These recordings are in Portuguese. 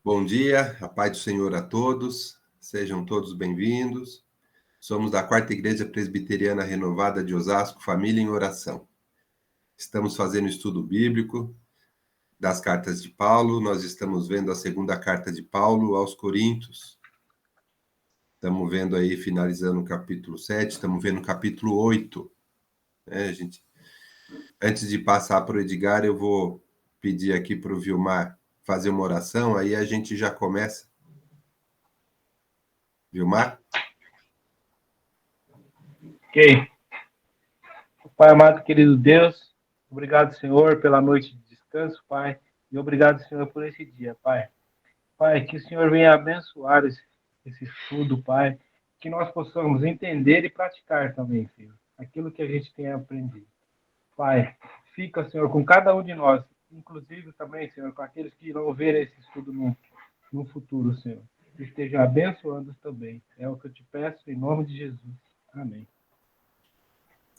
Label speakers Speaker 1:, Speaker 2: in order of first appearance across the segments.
Speaker 1: Bom dia, a paz do Senhor a todos, sejam todos bem-vindos. Somos da Quarta Igreja Presbiteriana Renovada de Osasco, Família em Oração. Estamos fazendo estudo bíblico das cartas de Paulo, nós estamos vendo a segunda carta de Paulo aos Coríntios. Estamos vendo aí, finalizando o capítulo 7, estamos vendo o capítulo 8. Gente? Antes de passar para o Edgar, eu vou pedir aqui para o Vilmar fazer uma oração, aí a gente já começa. Vilmar?
Speaker 2: Ok. Pai amado, querido Deus, obrigado, Senhor, pela noite de descanso, Pai, e obrigado, Senhor, por esse dia, Pai. Pai, que o Senhor venha abençoar esse estudo, Pai, que nós possamos entender e praticar também, Senhor, aquilo que a gente tem aprendido. Pai, fica, Senhor, com cada um de nós, inclusive também, Senhor, com aqueles que irão ver esse estudo no futuro, Senhor. Que esteja abençoando também. É o que eu te peço, em nome de Jesus. Amém.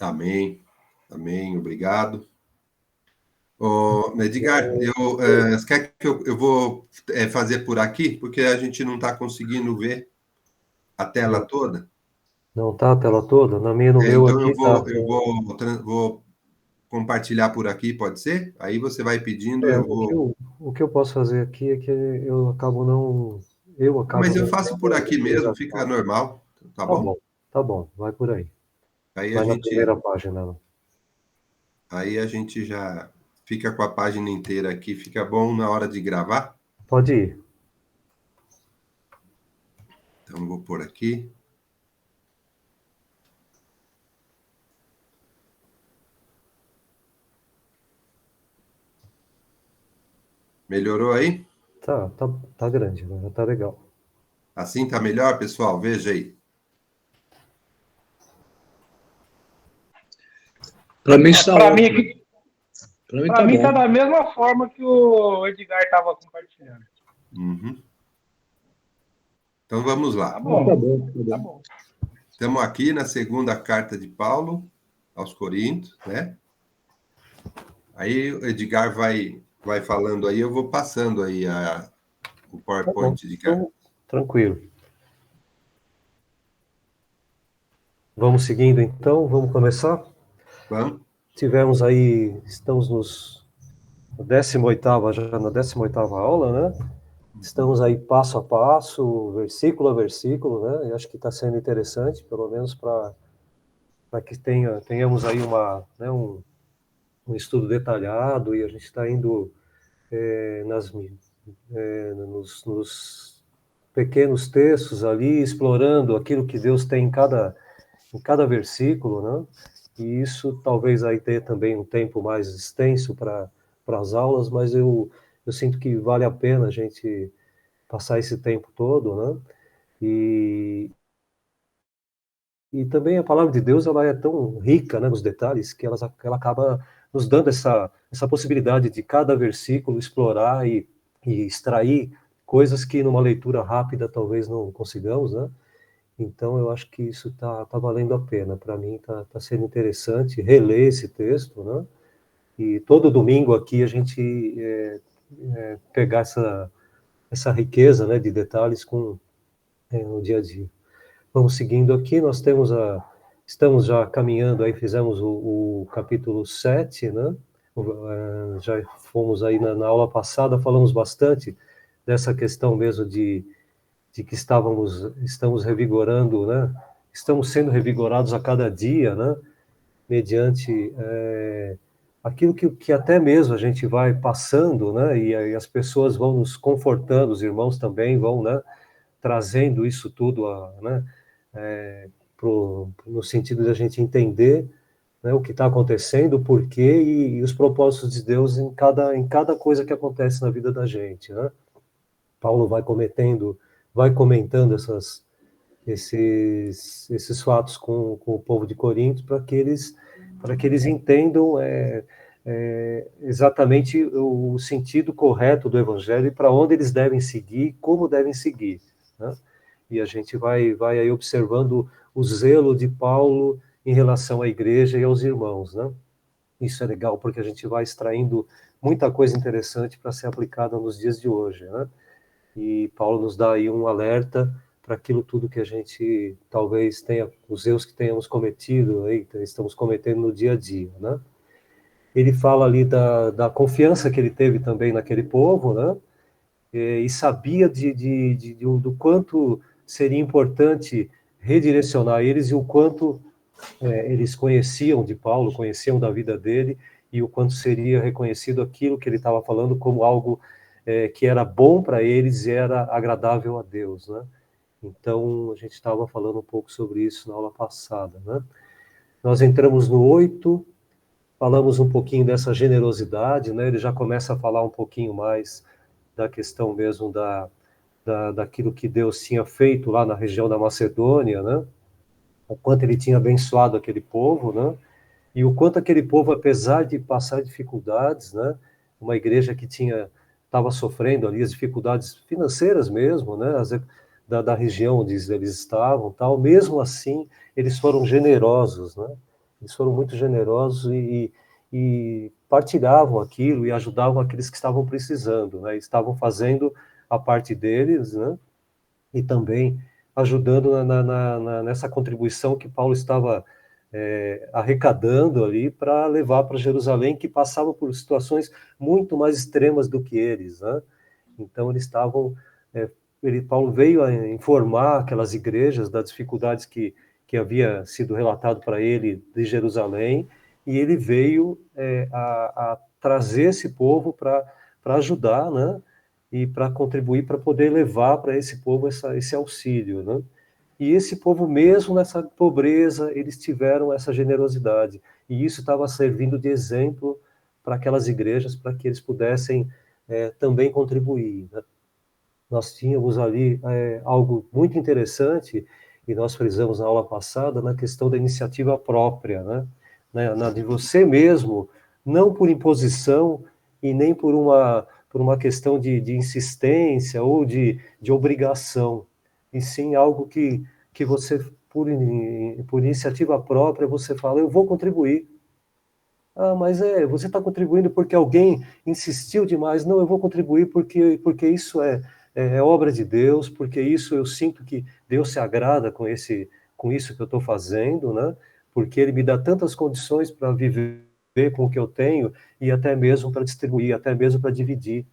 Speaker 1: Amém. Amém, obrigado. Edgar, você quer que eu vou fazer por aqui? Porque a gente não está conseguindo ver a tela toda.
Speaker 3: Não tá a tela toda? No meu
Speaker 1: Então
Speaker 3: aqui tá.
Speaker 1: vou compartilhar por aqui, pode ser? Aí você vai pedindo, eu vou...
Speaker 3: O que eu posso fazer aqui é que eu acabo não... Eu acabo
Speaker 1: Mas eu
Speaker 3: não
Speaker 1: faço por aqui mesmo, fica normal, tá bom?
Speaker 3: Tá bom, vai por aí.
Speaker 1: Aí
Speaker 3: Vai na primeira página.
Speaker 1: Aí a gente já fica com a página inteira aqui, fica bom na hora de gravar?
Speaker 3: Pode ir.
Speaker 1: Então vou pôr aqui. Melhorou aí?
Speaker 3: Tá grande, né? Tá legal.
Speaker 1: Assim tá melhor, pessoal? Veja aí.
Speaker 2: Para mim está ótimo. Para mim tá da mesma forma que o Edgar estava compartilhando.
Speaker 1: Uhum. Então vamos lá.
Speaker 2: Tá bom.
Speaker 1: Estamos aqui na segunda carta de Paulo aos Coríntios, né? Aí o Edgar vai falando aí, eu vou passando aí o PowerPoint de cá.
Speaker 3: Tranquilo. Vamos seguindo então, vamos começar?
Speaker 1: Vamos?
Speaker 3: Estamos na 18ª aula, né? Estamos aí passo a passo, versículo a versículo, né? Eu acho que está sendo interessante, pelo menos para que tenhamos aí um estudo detalhado, e a gente está indo nos pequenos textos ali, explorando aquilo que Deus tem em cada versículo, né? E isso talvez aí tenha também um tempo mais extenso para as aulas, mas eu sinto que vale a pena a gente passar esse tempo todo, né? E também a palavra de Deus, ela é tão rica, né, nos detalhes, que ela acaba nos dando essa possibilidade de cada versículo explorar e extrair coisas que numa leitura rápida talvez não consigamos, né? Então eu acho que isso tá valendo a pena. Para mim tá sendo interessante reler esse texto, né? E todo domingo aqui a gente pegar essa riqueza, né, de detalhes no dia a dia. Vamos seguindo aqui, estamos já caminhando, aí fizemos o capítulo 7, né? Já fomos aí na aula passada, falamos bastante dessa questão mesmo de que estamos revigorando, né? Estamos sendo revigorados a cada dia, né? Mediante aquilo que até mesmo a gente vai passando, né? E as pessoas vão nos confortando, os irmãos também vão, né? Trazendo isso tudo, né? No sentido de a gente entender, né, o que está acontecendo, o porquê e os propósitos de Deus em cada coisa que acontece na vida da gente, né? Paulo vai comentando esses fatos com o povo de Corinto para que eles entendam exatamente o sentido correto do Evangelho e para onde eles devem seguir, como devem seguir, né? E a gente vai aí observando o zelo de Paulo em relação à igreja e aos irmãos, né? Isso é legal, porque a gente vai extraindo muita coisa interessante para ser aplicada nos dias de hoje, né? E Paulo nos dá aí um alerta para aquilo tudo que a gente talvez tenha, os erros que tenhamos cometido, aí, que estamos cometendo no dia a dia, né? Ele fala ali da confiança que ele teve também naquele povo, né? E sabia do quanto seria importante redirecionar eles e o quanto eles conheciam de Paulo, conheciam da vida dele, e o quanto seria reconhecido aquilo que ele estava falando como algo que era bom para eles e era agradável a Deus, né? Então, a gente estava falando um pouco sobre isso na aula passada, né? Nós entramos no 8, falamos um pouquinho dessa generosidade, né? Ele já começa a falar um pouquinho mais da questão mesmo daquilo que Deus tinha feito lá na região da Macedônia, né? O quanto ele tinha abençoado aquele povo, né? E o quanto aquele povo, apesar de passar dificuldades, né? Uma igreja que estava sofrendo ali as dificuldades financeiras mesmo, né? Da região onde eles estavam, tal. Mesmo assim, eles foram generosos, né? Eles foram muito generosos e partilhavam aquilo e ajudavam aqueles que estavam precisando, né? Estavam fazendo a parte deles, né? E também ajudando nessa contribuição que Paulo estava arrecadando ali para levar para Jerusalém, que passava por situações muito mais extremas do que eles, né? Então eles estavam, Paulo veio a informar aquelas igrejas das dificuldades que havia sido relatado para ele de Jerusalém, e ele veio a trazer esse povo para ajudar, né? E para contribuir, para poder levar para esse povo esse auxílio, né? E esse povo, mesmo nessa pobreza, eles tiveram essa generosidade. E isso estava servindo de exemplo para aquelas igrejas, para que eles pudessem também contribuir, né? Nós tínhamos ali algo muito interessante, e nós frisamos na aula passada, na questão da iniciativa própria, né? De você mesmo, não por imposição e nem por uma questão de insistência ou de obrigação, e sim algo que você, por iniciativa própria, você fala, eu vou contribuir. Ah, mas você está contribuindo porque alguém insistiu demais. Não, eu vou contribuir porque isso é obra de Deus, porque isso eu sinto que Deus se agrada com isso que eu estou fazendo, né? Porque Ele me dá tantas condições para viver com o que eu tenho e até mesmo para distribuir, até mesmo para dividir.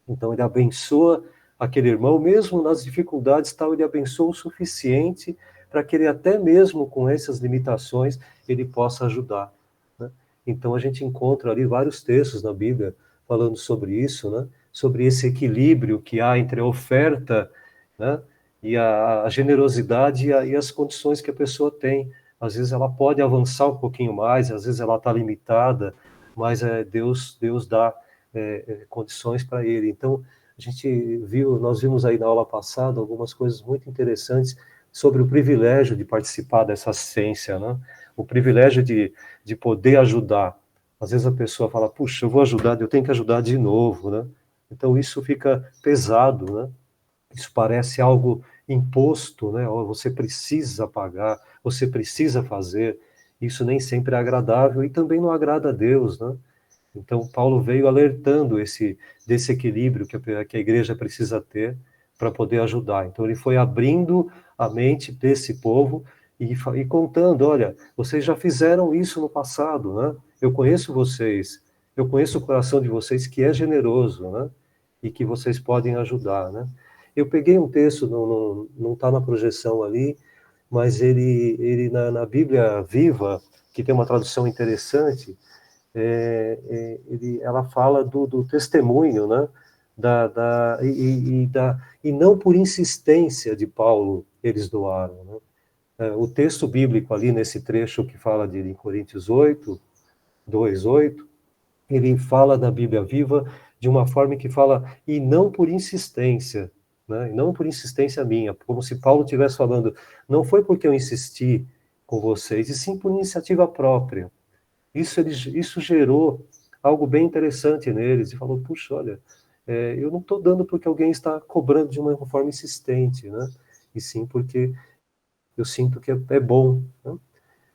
Speaker 3: Então, Ele abençoa aquele irmão, mesmo nas dificuldades, tal, Ele abençoa o suficiente para que ele, até mesmo com essas limitações, ele possa ajudar, né? Então, a gente encontra ali vários textos na Bíblia falando sobre isso, né? Sobre esse equilíbrio que há entre a oferta, né? E a generosidade e as condições que a pessoa tem. Às vezes ela pode avançar um pouquinho mais, às vezes ela está limitada, mas Deus dá condições para ele. Então, nós vimos aí na aula passada algumas coisas muito interessantes sobre o privilégio de participar dessa assistência, né? O privilégio de poder ajudar. Às vezes a pessoa fala, puxa, eu vou ajudar, eu tenho que ajudar de novo, né? Então isso fica pesado, né? Isso parece algo imposto, né? Você precisa pagar, você precisa fazer. Isso nem sempre é agradável e também não agrada a Deus, né? Então Paulo veio alertando desse equilíbrio que a igreja precisa ter para poder ajudar. Então ele foi abrindo a mente desse povo e contando, olha, vocês já fizeram isso no passado, né? Eu conheço vocês, eu conheço o coração de vocês que é generoso, né? E que vocês podem ajudar, né? Eu peguei um texto, não está na projeção ali, mas ele na Bíblia Viva, que tem uma tradução interessante, ela fala do testemunho, né? E não por insistência de Paulo eles doaram, né? O texto bíblico ali nesse trecho que fala em Coríntios 8, 2:8, ele fala da Bíblia Viva de uma forma que fala, e não por insistência, né? E não por insistência minha, como se Paulo estivesse falando, não foi porque eu insisti com vocês, e sim por iniciativa própria. Isso gerou algo bem interessante neles, e falou, puxa, olha, eu não estou dando porque alguém está cobrando de uma forma insistente, né? E sim porque eu sinto que é bom, né?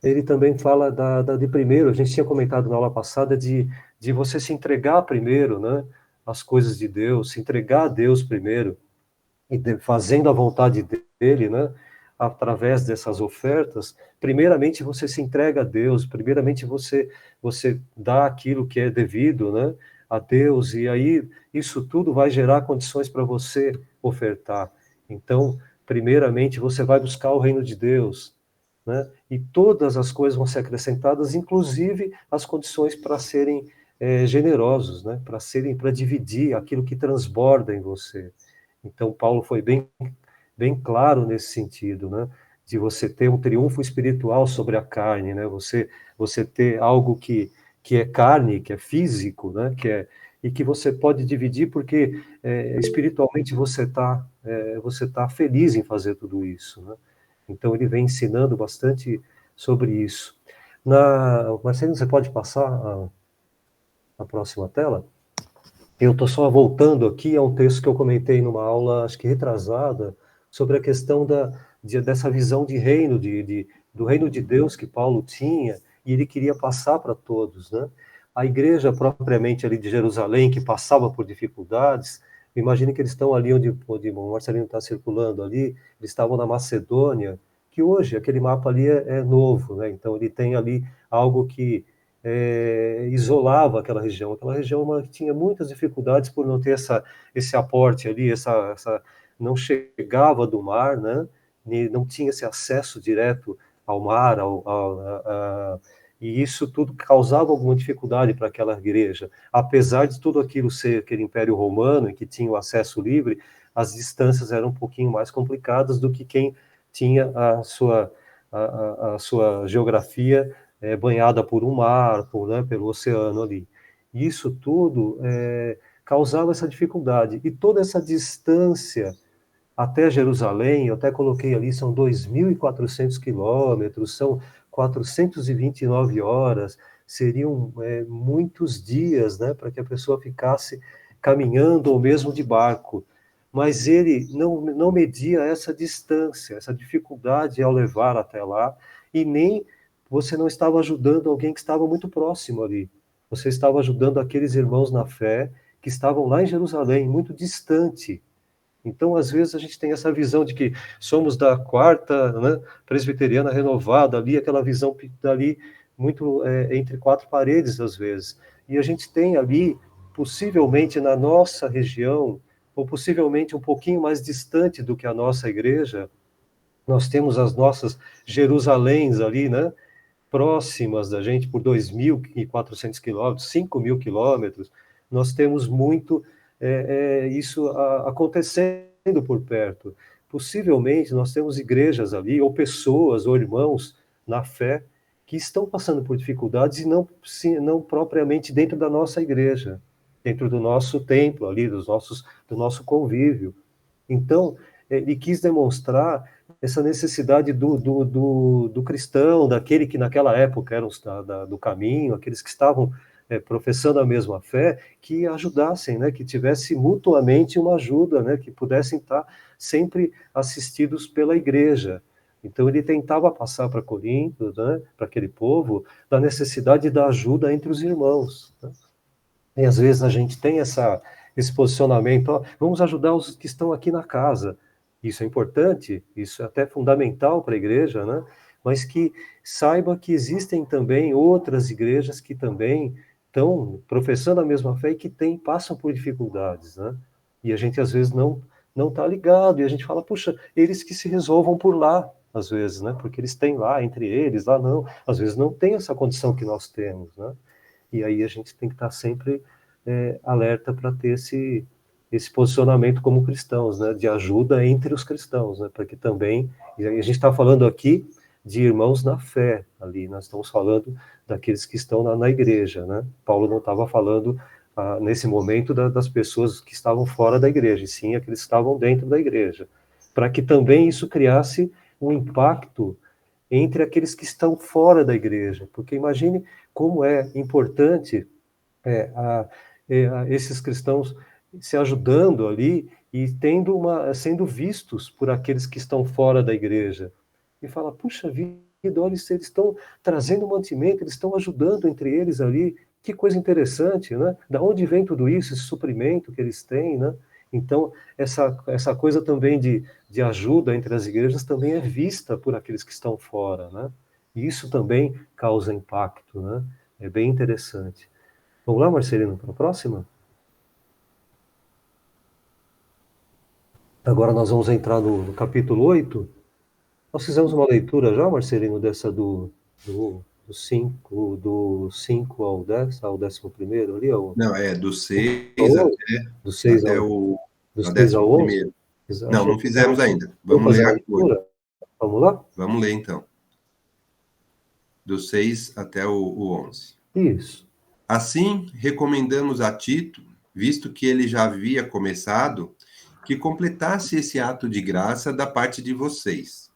Speaker 3: Ele também fala de primeiro, a gente tinha comentado na aula passada, de você se entregar primeiro, né? As coisas de Deus, se entregar a Deus primeiro. fazendo a vontade dele, né? Através dessas ofertas, primeiramente você se entrega a Deus, primeiramente você dá aquilo que é devido, né, a Deus, e aí isso tudo vai gerar condições para você ofertar. Então, primeiramente você vai buscar o reino de Deus, né? E todas as coisas vão ser acrescentadas, inclusive as condições para serem generosos, né? Para dividir aquilo que transborda em você. Então, Paulo foi bem claro nesse sentido, né? De você ter um triunfo espiritual sobre a carne, né? Você ter algo que é carne, que é físico, né? E que você pode dividir porque espiritualmente você tá feliz em fazer tudo isso, né? Então ele vem ensinando bastante sobre isso. Marcelino, você pode passar a próxima tela? Eu estou só voltando aqui a um texto que eu comentei numa aula, acho que retrasada, sobre a questão dessa visão de reino, do reino de Deus que Paulo tinha, e ele queria passar para todos, né? A igreja propriamente ali de Jerusalém, que passava por dificuldades, imagine que eles estão ali onde o Marcelino está circulando ali, eles estavam na Macedônia, que hoje aquele mapa ali é novo, né? Então ele tem ali algo que isolava aquela região. Aquela região tinha muitas dificuldades por não ter esse aporte ali, não chegava do mar, né? Não tinha esse acesso direto ao mar, e isso tudo causava alguma dificuldade para aquela igreja. Apesar de tudo aquilo ser aquele Império Romano, em que tinha o acesso livre, as distâncias eram um pouquinho mais complicadas do que quem tinha a sua geografia banhada por um mar, né, pelo oceano ali. Isso tudo causava essa dificuldade. E toda essa distância até Jerusalém, eu até coloquei ali, são 2.400 quilômetros, são 429 horas, seriam muitos dias, né, para que a pessoa ficasse caminhando ou mesmo de barco. Mas ele não media essa distância, essa dificuldade ao levar até lá, e nem você não estava ajudando alguém que estava muito próximo ali. Você estava ajudando aqueles irmãos na fé que estavam lá em Jerusalém, muito distante. Então, às vezes, a gente tem essa visão de que somos da quarta, né, presbiteriana renovada, ali, aquela visão dali, muito entre quatro paredes, às vezes. E a gente tem ali, possivelmente na nossa região, ou possivelmente um pouquinho mais distante do que a nossa igreja, nós temos as nossas Jerusaléns ali, né, próximas da gente por 2.400 quilômetros, 5.000 quilômetros, nós temos muito isso acontecendo por perto. Possivelmente nós temos igrejas ali, ou pessoas, ou irmãos na fé, que estão passando por dificuldades e não propriamente dentro da nossa igreja, dentro do nosso templo ali, do nosso convívio. Então, ele quis demonstrar essa necessidade do cristão, daquele que naquela época eram do caminho, aqueles que estavam professando a mesma fé, que ajudassem, né, que tivesse mutuamente uma ajuda, né, que pudessem estar sempre assistidos pela igreja. Então ele tentava passar para Corinto, né, para aquele povo, da necessidade da ajuda entre os irmãos, né? E às vezes a gente tem esse posicionamento, ó, vamos ajudar os que estão aqui na casa. Isso é importante, isso é até fundamental para a igreja, né? Mas que saiba que existem também outras igrejas que também estão professando a mesma fé e que passam por dificuldades, né? E a gente às vezes não está ligado, e a gente fala, puxa, eles que se resolvam por lá, às vezes, né? Porque eles têm lá, entre eles, lá não, às vezes não tem essa condição que nós temos, né? E aí a gente tem que estar sempre alerta para ter esse posicionamento como cristãos, né, de ajuda entre os cristãos, né, para que também, e a gente está falando aqui de irmãos na fé, ali, nós estamos falando daqueles que estão na igreja, né, Paulo não estava falando nesse momento das pessoas que estavam fora da igreja, e sim aqueles que estavam dentro da igreja, para que também isso criasse um impacto entre aqueles que estão fora da igreja, porque imagine como é importante esses cristãos se ajudando ali e sendo vistos por aqueles que estão fora da igreja. E fala, puxa vida, olha, eles estão trazendo mantimento, eles estão ajudando entre eles ali, que coisa interessante, né? Da onde vem tudo isso, esse suprimento que eles têm, né? Então, essa coisa também de ajuda entre as igrejas também é vista por aqueles que estão fora, né? E isso também causa impacto, né? É bem interessante. Vamos lá, Marcelino, para a próxima? Agora nós vamos entrar no capítulo 8. Nós fizemos uma leitura já, Marcelino, dessa do 5 ao 10, ao 11º ali,
Speaker 1: Não, é do 6
Speaker 3: ao 11,
Speaker 1: até,
Speaker 3: do 6
Speaker 1: até
Speaker 3: ao,
Speaker 1: o
Speaker 3: do
Speaker 1: ao
Speaker 3: 6 ao 11?
Speaker 1: 11º. Não, não fizemos ainda.
Speaker 3: Vamos
Speaker 1: Vamos
Speaker 3: fazer
Speaker 1: ler
Speaker 3: a
Speaker 1: agora.
Speaker 3: leitura? Vamos lá?
Speaker 1: Vamos ler, então. Do 6 até o 11.
Speaker 3: Isso.
Speaker 1: Assim, recomendamos a Tito, visto que ele já havia começado, que completasse esse ato de graça da parte de vocês.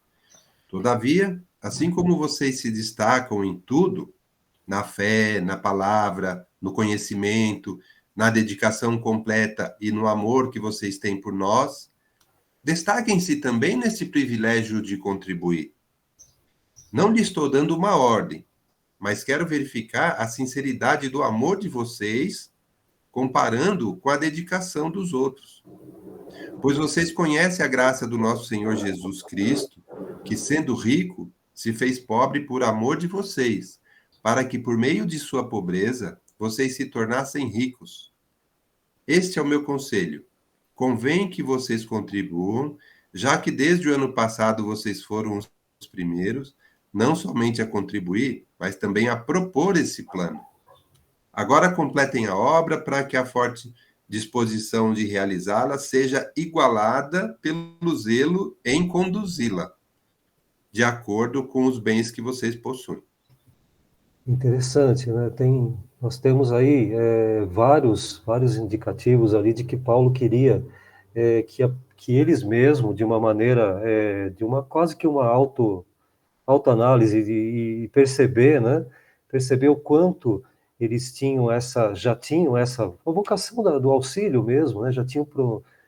Speaker 1: Todavia, assim como vocês se destacam em tudo, na fé, na palavra, no conhecimento, na dedicação completa e no amor que vocês têm por nós, destaquem-se também nesse privilégio de contribuir. Não lhe estou dando uma ordem, mas quero verificar a sinceridade do amor de vocês, comparando com a dedicação dos outros. Pois vocês conhecem a graça do nosso Senhor Jesus Cristo, que, sendo rico, se fez pobre por amor de vocês, para que, por meio de sua pobreza, vocês se tornassem ricos. Este é o meu conselho. Convém que vocês contribuam, já que desde o ano passado vocês foram os primeiros, não somente a contribuir, mas também a propor esse plano. Agora completem a obra para que a forte disposição de realizá-la seja igualada pelo zelo em conduzi-la, de acordo com os bens que vocês possuem.
Speaker 3: Interessante, né? Nós temos aí vários indicativos ali de que Paulo queria que eles mesmos, de uma maneira, de uma quase que uma autoanálise e perceber, né? Perceber o quanto eles já tinham essa a vocação do auxílio mesmo, né? Já tinham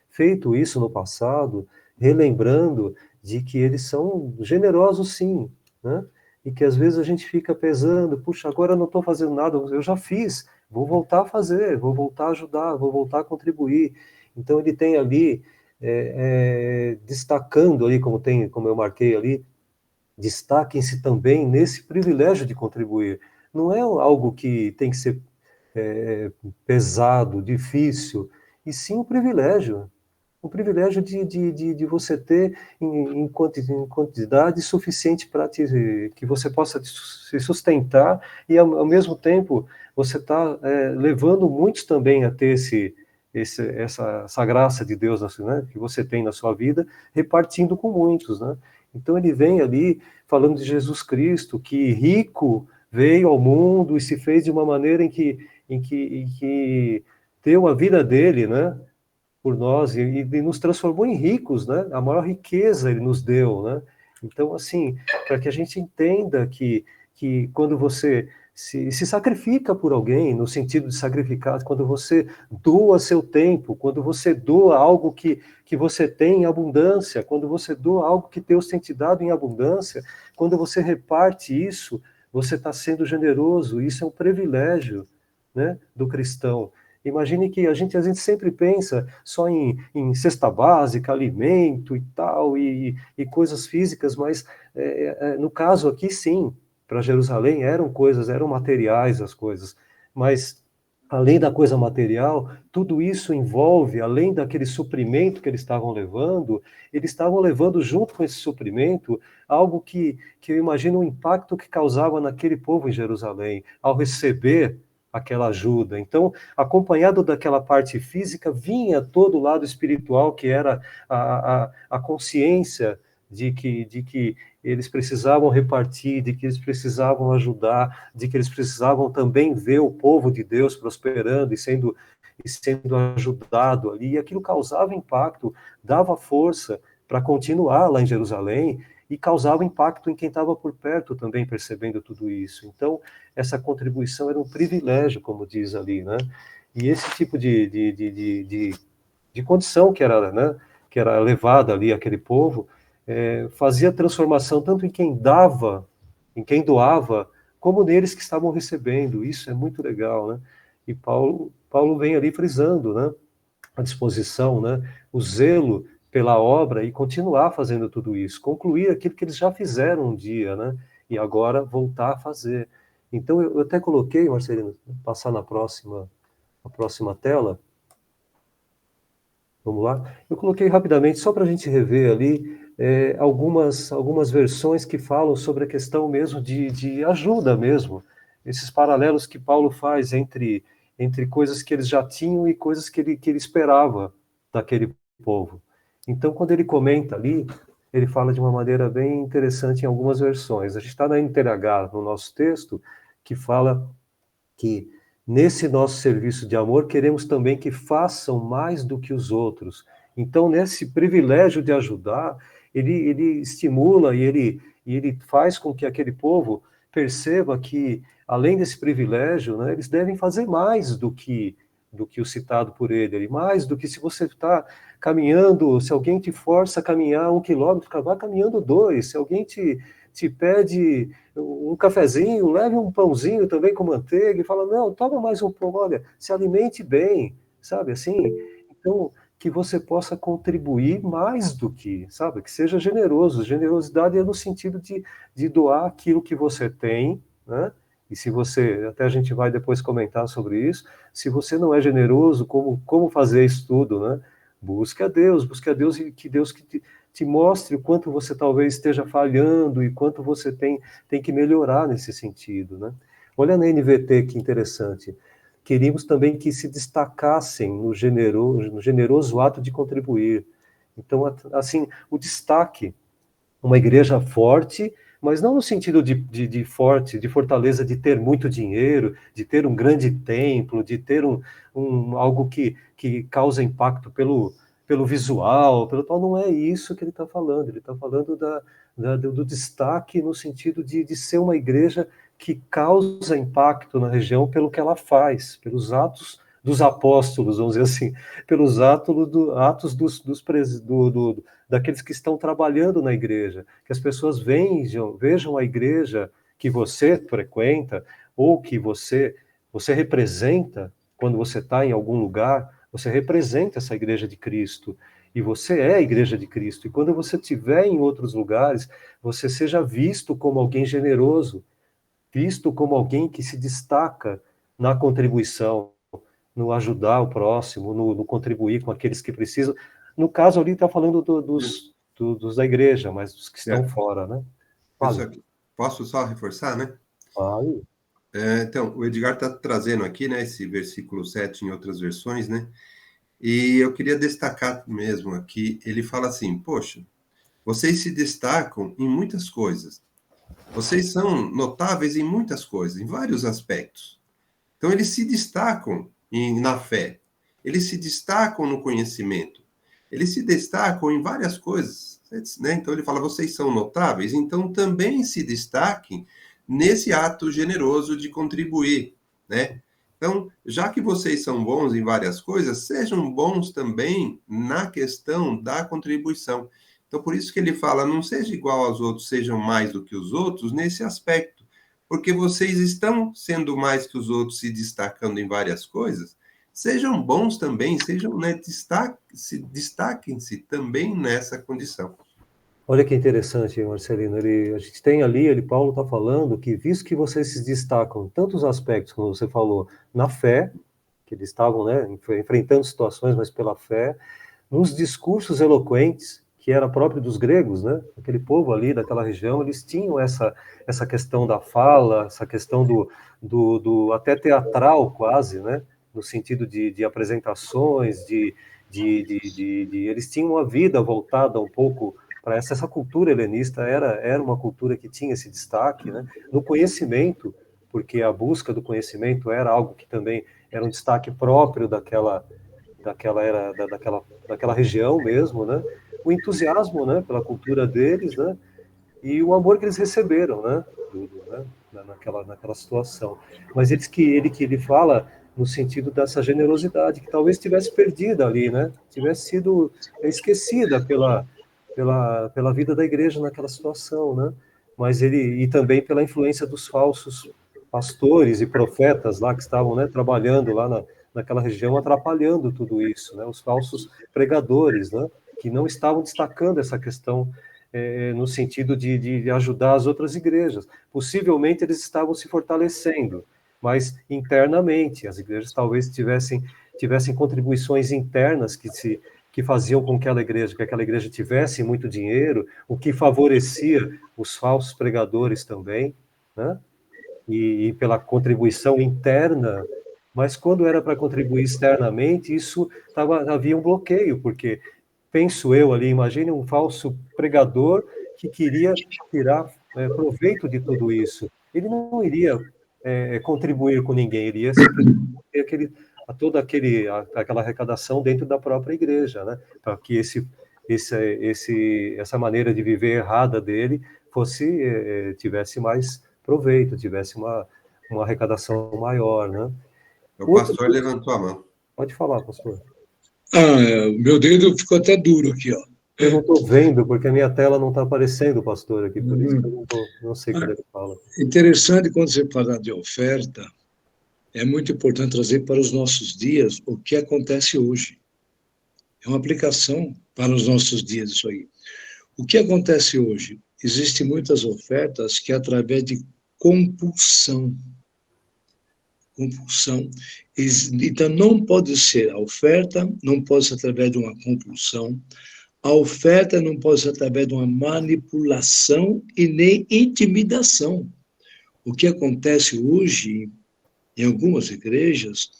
Speaker 3: feito isso no passado, relembrando de que eles são generosos, sim, né? E que às vezes a gente fica pesando, puxa, agora eu não estou fazendo nada, eu já fiz, vou voltar a fazer, vou voltar a ajudar, vou voltar a contribuir. Então ele tem ali destacando ali, como eu marquei ali, destaquem-se também nesse privilégio de contribuir. Não é algo que tem que ser pesado, difícil, e sim um privilégio de você ter em quantidade suficiente para que você possa se sustentar e, ao mesmo tempo, você está levando muitos também a ter essa graça de Deus, né, que você tem na sua vida, repartindo com muitos, né? Então ele vem ali falando de Jesus Cristo, que rico veio ao mundo e se fez de uma maneira em que deu a vida dele, né, por nós e nos transformou em ricos, né? A maior riqueza ele nos deu, né? Então, assim, para que a gente entenda que quando você se sacrifica por alguém, no sentido de sacrificar, quando você doa seu tempo, quando você doa algo que você tem em abundância, quando você doa algo que Deus tem te dado em abundância, quando você reparte isso, você está sendo generoso, isso é um privilégio, né, do cristão. Imagine que a gente sempre pensa só em cesta básica, alimento e tal, e coisas físicas, mas no caso aqui, sim, para Jerusalém eram materiais as coisas, mas além da coisa material, tudo isso envolve, além daquele suprimento que eles estavam levando junto com esse suprimento algo que eu imagino o impacto que causava naquele povo em Jerusalém, ao receber aquela ajuda. Então, acompanhado daquela parte física, vinha todo o lado espiritual, que era a consciência de que eles precisavam repartir, de que eles precisavam ajudar, de que eles precisavam também ver o povo de Deus prosperando e sendo ajudado ali. E aquilo causava impacto, dava força para continuar lá em Jerusalém, e causava impacto em quem estava por perto também, percebendo tudo isso. Então, essa contribuição era um privilégio, como diz ali, né? E esse tipo de condição que era, né, que era levada ali àquele povo, fazia transformação tanto em quem dava, em quem doava, como neles que estavam recebendo. Isso é muito legal, né? E Paulo vem ali frisando, né? a disposição, né, o zelo pela obra e continuar fazendo tudo isso, concluir aquilo que eles já fizeram um dia, né, e agora voltar a fazer. Então, eu até coloquei, Marcelino, passar a próxima tela, vamos lá, eu coloquei rapidamente, só para a gente rever ali, algumas versões que falam sobre a questão mesmo de ajuda mesmo, esses paralelos que Paulo faz entre coisas que eles já tinham e coisas que ele esperava daquele povo. Então, quando ele comenta ali, ele fala de uma maneira bem interessante em algumas versões. A gente está na NTLH, no nosso texto, que fala que nesse nosso serviço de amor queremos também que façam mais do que os outros. Então, nesse privilégio de ajudar, ele estimula e ele faz com que aquele povo perceba que, além desse privilégio, né, eles devem fazer mais do que o citado por ele, mais do que se você está caminhando, se alguém te força a caminhar 1 quilômetro, vá caminhando 2, se alguém te pede um cafezinho, leve um pãozinho também com manteiga e fala, não, toma mais um pouco, olha, se alimente bem, sabe, assim, então, que você possa contribuir mais do que, sabe, que seja generoso. Generosidade é no sentido de doar aquilo que você tem, né, e se você, até a gente vai depois comentar sobre isso, se você não é generoso, como fazer isso tudo, né, busque a Deus e que Deus te mostre o quanto você talvez esteja falhando e quanto você tem que melhorar nesse sentido, né? Olha na NVT que interessante. Queríamos também que se destacassem no generoso ato de contribuir. Então, assim, o destaque, uma igreja forte, mas não no sentido de forte, de fortaleza, de ter muito dinheiro, de ter um grande templo, de ter algo que causa impacto pelo visual, pelo tal, não é isso que ele está falando. Ele está falando do destaque no sentido de ser uma igreja que causa impacto na região pelo que ela faz, pelos atos dos apóstolos, vamos dizer assim, pelos atos daqueles que estão trabalhando na igreja, que as pessoas vejam a igreja que você frequenta ou que você representa quando você está em algum lugar, você representa essa igreja de Cristo. E você é a igreja de Cristo. E quando você estiver em outros lugares, você seja visto como alguém generoso, visto como alguém que se destaca na contribuição, no ajudar o próximo, no contribuir com aqueles que precisam. No caso ali está falando dos da igreja, mas dos que estão fora, né?
Speaker 1: Posso só reforçar, né?
Speaker 3: Vale.
Speaker 1: Então, o Edgar está trazendo aqui, né, esse versículo 7 em outras versões, né? E eu queria destacar mesmo aqui, ele fala assim, poxa, vocês se destacam em muitas coisas. Vocês são notáveis em muitas coisas, em vários aspectos. Então, eles se destacam na fé, eles se destacam no conhecimento, eles se destacam em várias coisas, né? Então, ele fala, vocês são notáveis, então também se destaquem nesse ato generoso de contribuir, né? Então, já que vocês são bons em várias coisas, sejam bons também na questão da contribuição. Então, por isso que ele fala, não seja igual aos outros, sejam mais do que os outros nesse aspecto, porque vocês estão sendo mais que os outros, se destacando em várias coisas, sejam bons também, sejam, né, destaquem-se também nessa condição.
Speaker 3: Olha que interessante, Marcelino. A gente tem ali, Paulo está falando que, visto que vocês se destacam em tantos aspectos, como você falou, na fé, que eles estavam, né, enfrentando situações, mas pela fé, nos discursos eloquentes, que era próprio dos gregos, né, aquele povo ali daquela região, eles tinham essa questão da fala, essa questão do até teatral quase, né, no sentido de apresentações, eles tinham uma vida voltada um pouco para essa cultura helenista, era uma cultura que tinha esse destaque, né, no conhecimento, porque a busca do conhecimento era algo que também era um destaque próprio daquela região mesmo, né? O entusiasmo, né, pela cultura deles, né? E o amor que eles receberam, né? Né? Naquela situação. Mas ele fala no sentido dessa generosidade que talvez tivesse perdida ali, né? Tivesse sido esquecida pela vida da igreja naquela situação, né? Mas e também pela influência dos falsos pastores e profetas lá que estavam, né, trabalhando lá naquela região atrapalhando tudo isso, né? Os falsos pregadores, né? Que não estavam destacando essa questão no sentido de ajudar as outras igrejas. Possivelmente eles estavam se fortalecendo, mas internamente as igrejas talvez tivessem contribuições internas que faziam com que aquela igreja tivesse muito dinheiro, o que favorecia os falsos pregadores também, né? E pela contribuição interna, mas quando era para contribuir externamente, havia um bloqueio, porque penso eu ali, imagine um falso pregador que queria tirar proveito de tudo isso. Ele não iria contribuir com ninguém, ele ia simplesmente ter aquela arrecadação dentro da própria igreja, né? Para que essa maneira de viver errada dele tivesse mais proveito, tivesse uma arrecadação maior, né?
Speaker 1: O pastor levantou a mão.
Speaker 3: Pode falar, pastor.
Speaker 4: O meu dedo ficou até duro aqui, ó.
Speaker 3: Eu não estou vendo, porque a minha tela não está aparecendo, pastor, aqui, por isso que eu não sei quando ele fala.
Speaker 4: Interessante, quando você fala de oferta, é muito importante trazer para os nossos dias o que acontece hoje. É uma aplicação para os nossos dias isso aí. O que acontece hoje? Existem muitas ofertas que é através de compulsão. Então, não pode ser a oferta, não pode ser através de uma compulsão, a oferta não pode ser através de uma manipulação e nem intimidação. O que acontece hoje em algumas igrejas,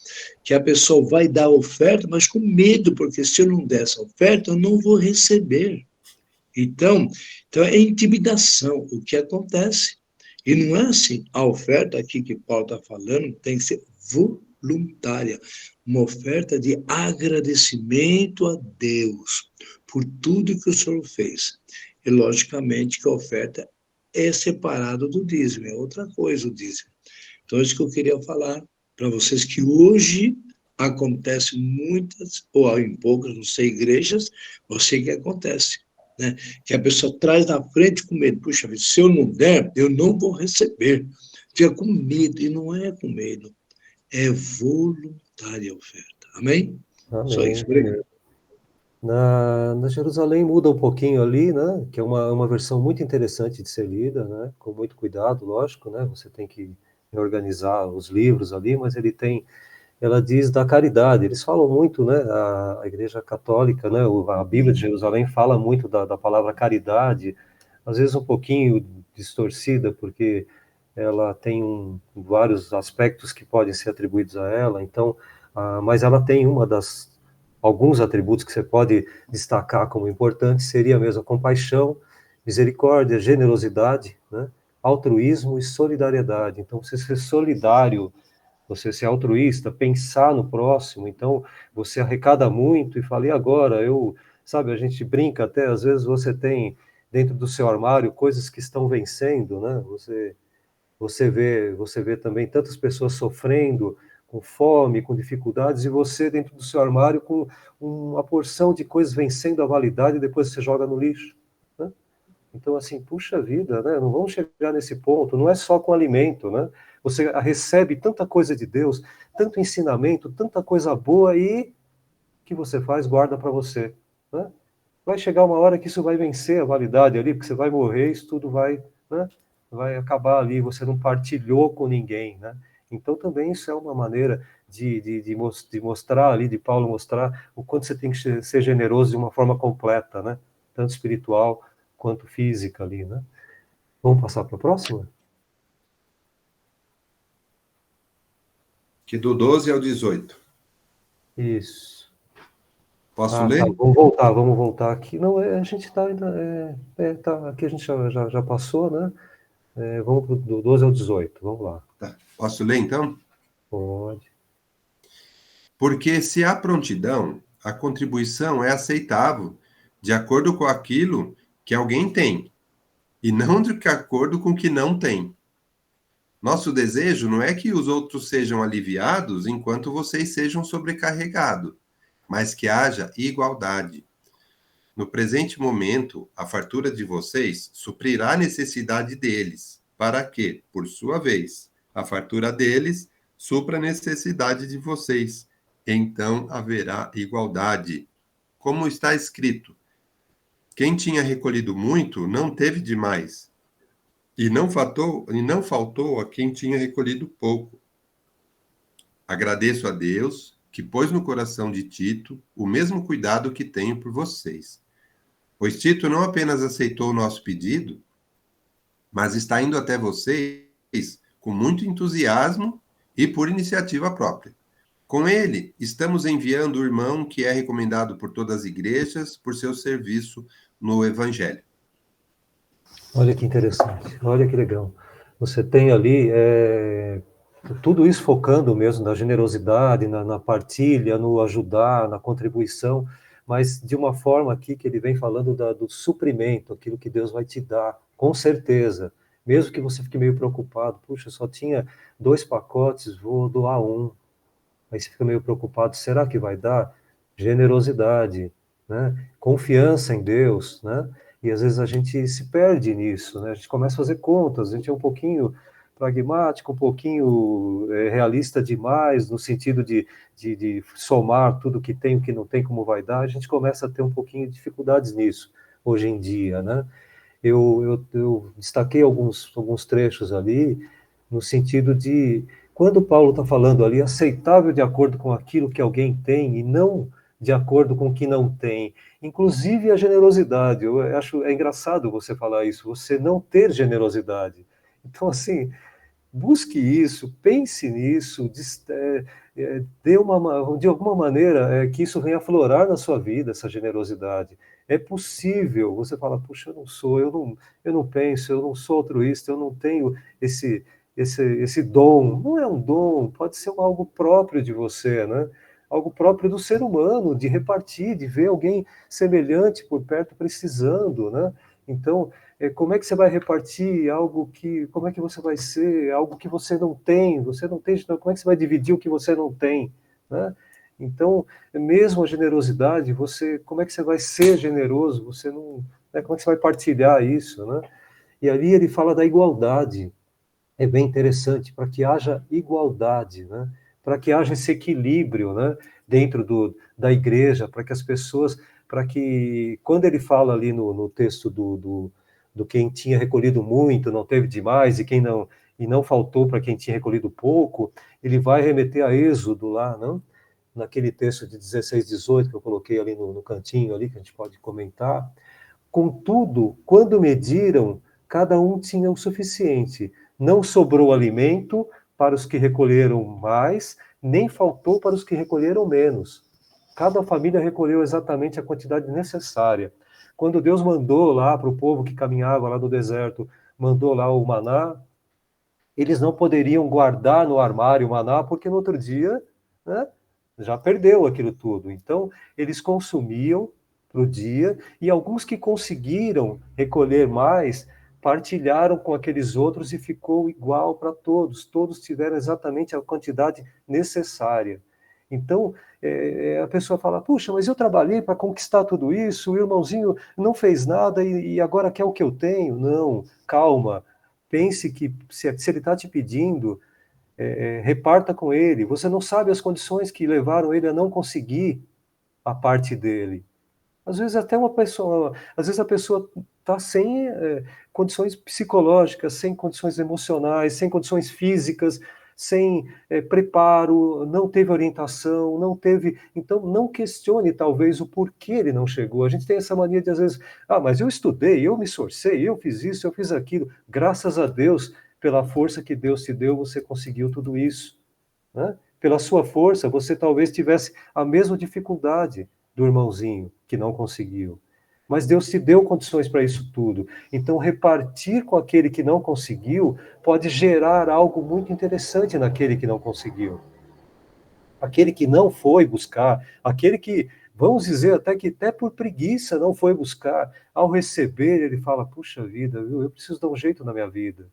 Speaker 4: que a pessoa vai dar a oferta, mas com medo, porque se eu não der essa oferta, eu não vou receber. Então é intimidação o que acontece. E não é assim, a oferta aqui que Paulo está falando tem que ser voluntária, uma oferta de agradecimento a Deus por tudo que o Senhor fez. E, logicamente, que a oferta é separada do dízimo, é outra coisa o dízimo. Então, é isso que eu queria falar para vocês, que hoje acontece muitas, ou em poucas, não sei, igrejas, eu sei que acontece, né? Que a pessoa traz na frente com medo, puxa vida, se eu não der, eu não vou receber. Fica com medo, e não é com medo, é voluntária a oferta. Amém?
Speaker 3: Amém.
Speaker 4: Só isso, obrigado.
Speaker 3: Na Jerusalém muda um pouquinho ali, né? Que é uma versão muito interessante de ser lida, né? Com muito cuidado, lógico, né? Você tem que organizar os livros ali, mas ela diz da caridade. Eles falam muito, né? A Igreja Católica, né? A Bíblia de Jerusalém fala muito da palavra caridade, às vezes um pouquinho distorcida, porque ela tem vários aspectos que podem ser atribuídos a ela. Então, mas ela tem alguns atributos que você pode destacar como importantes, seria mesmo a compaixão, misericórdia, generosidade, né? Altruísmo e solidariedade. Então, você ser solidário, você ser altruísta, pensar no próximo, então você arrecada muito e fala, e agora? Sabe, a gente brinca até, às vezes você tem dentro do seu armário coisas que estão vencendo, né? Você vê também tantas pessoas sofrendo, com fome, com dificuldades, e você dentro do seu armário com uma porção de coisas vencendo a validade e depois você joga no lixo, né? Então, assim, puxa vida, né? Não vamos chegar nesse ponto, não é só com alimento, né? Você recebe tanta coisa de Deus, tanto ensinamento, tanta coisa boa, e o que você faz? Guarda para você, né? Vai chegar uma hora que isso vai vencer a validade ali, porque você vai morrer, isso tudo vai, né? Vai acabar ali, você não partilhou com ninguém, né? Então, também isso é uma maneira de mostrar ali, de Paulo mostrar o quanto você tem que ser generoso de uma forma completa, né? Tanto espiritual quanto física ali, né? Vamos passar para a próxima?
Speaker 1: Que do 12 ao 18.
Speaker 3: Isso.
Speaker 1: Posso ler?
Speaker 3: Tá, vamos voltar aqui. Não, a gente está ainda... aqui a gente já passou, né? Vamos do 12 ao 18, vamos lá.
Speaker 1: Tá. Posso ler, então?
Speaker 3: Pode.
Speaker 1: Porque se há prontidão, a contribuição é aceitável de acordo com aquilo que alguém tem, e não de acordo com o que não tem. Nosso desejo não é que os outros sejam aliviados enquanto vocês sejam sobrecarregados, mas que haja igualdade. No presente momento, a fartura de vocês suprirá a necessidade deles, para que, por sua vez, a fartura deles supra a necessidade de vocês, então haverá igualdade. Como está escrito: quem tinha recolhido muito não teve demais, e não faltou a quem tinha recolhido pouco. Agradeço a Deus que pôs no coração de Tito o mesmo cuidado que tenho por vocês. Pois Tito não apenas aceitou o nosso pedido, mas está indo até vocês com muito entusiasmo e por iniciativa própria. Com ele, estamos enviando o irmão que é recomendado por todas as igrejas por seu serviço no Evangelho.
Speaker 3: Olha que interessante, olha que legal. Você tem ali tudo isso focando mesmo na generosidade, na partilha, no ajudar, na contribuição, mas de uma forma aqui que ele vem falando do suprimento, aquilo que Deus vai te dar, com certeza. Mesmo que você fique meio preocupado, puxa, só tinha 2 pacotes, vou doar 1. Aí você fica meio preocupado, será que vai dar? Generosidade, né? Confiança em Deus, né? E às vezes a gente se perde nisso, né? A gente começa a fazer contas, a gente é um pouquinho pragmático, um pouquinho realista demais, no sentido de somar tudo que tem, o que não tem, como vai dar, a gente começa a ter um pouquinho de dificuldades nisso, hoje em dia, né? Eu destaquei alguns trechos ali, no sentido de, quando Paulo está falando ali, aceitável de acordo com aquilo que alguém tem, e não de acordo com o que não tem. Inclusive a generosidade, eu acho engraçado você falar isso, você não ter generosidade. Então, assim, busque isso, pense nisso, de alguma maneira que isso venha aflorar na sua vida, essa generosidade. É possível, você fala, puxa, eu não penso, eu não sou altruísta, eu não tenho esse dom. Não é um dom, pode ser algo próprio de você, né? Algo próprio do ser humano, de repartir, de ver alguém semelhante por perto precisando, né? Então, como é que você vai repartir algo como é que você vai ser algo que você não tem, então como é que você vai dividir o que você não tem, né? Então, mesmo a generosidade, como é que você vai ser generoso? Você não, né, como é que você vai partilhar isso, né? E ali ele fala da igualdade. É bem interessante, para que haja igualdade, né? Para que haja esse equilíbrio, né? Dentro da igreja, para que as pessoas, para que, quando ele fala ali no texto do quem tinha recolhido muito, não teve demais, e não faltou para quem tinha recolhido pouco, ele vai remeter a Êxodo lá, não? Naquele texto de 16, 18, que eu coloquei ali no cantinho, ali, que a gente pode comentar. Contudo, quando mediram, cada um tinha o suficiente. Não sobrou alimento para os que recolheram mais, nem faltou para os que recolheram menos. Cada família recolheu exatamente a quantidade necessária. Quando Deus mandou lá para o povo que caminhava lá no deserto, mandou lá o maná, eles não poderiam guardar no armário o maná, porque no outro dia, né, já perdeu aquilo tudo. Então, eles consumiam para o dia, e alguns que conseguiram recolher mais, partilharam com aqueles outros e ficou igual para todos. Todos tiveram exatamente a quantidade necessária. Então, a pessoa fala, puxa, mas eu trabalhei para conquistar tudo isso, o irmãozinho não fez nada e agora quer o que eu tenho. Não, calma. Pense que se ele está te pedindo, reparta com ele. Você não sabe as condições que levaram ele a não conseguir a parte dele. Às vezes a pessoa está sem condições psicológicas, sem condições emocionais, sem condições físicas, sem preparo, não teve orientação, não teve... Então, não questione, talvez, o porquê ele não chegou. A gente tem essa mania de, às vezes, mas eu estudei, eu me esforcei, eu fiz isso, eu fiz aquilo. Graças a Deus, pela força que Deus te deu, você conseguiu tudo isso, né? Pela sua força, você talvez tivesse a mesma dificuldade do irmãozinho que não conseguiu. Mas Deus te deu condições para isso tudo. Então, repartir com aquele que não conseguiu pode gerar algo muito interessante naquele que não conseguiu. Aquele que não foi buscar, aquele que, vamos dizer, até por preguiça não foi buscar, ao receber, ele fala, puxa vida, viu, eu preciso dar um jeito na minha vida,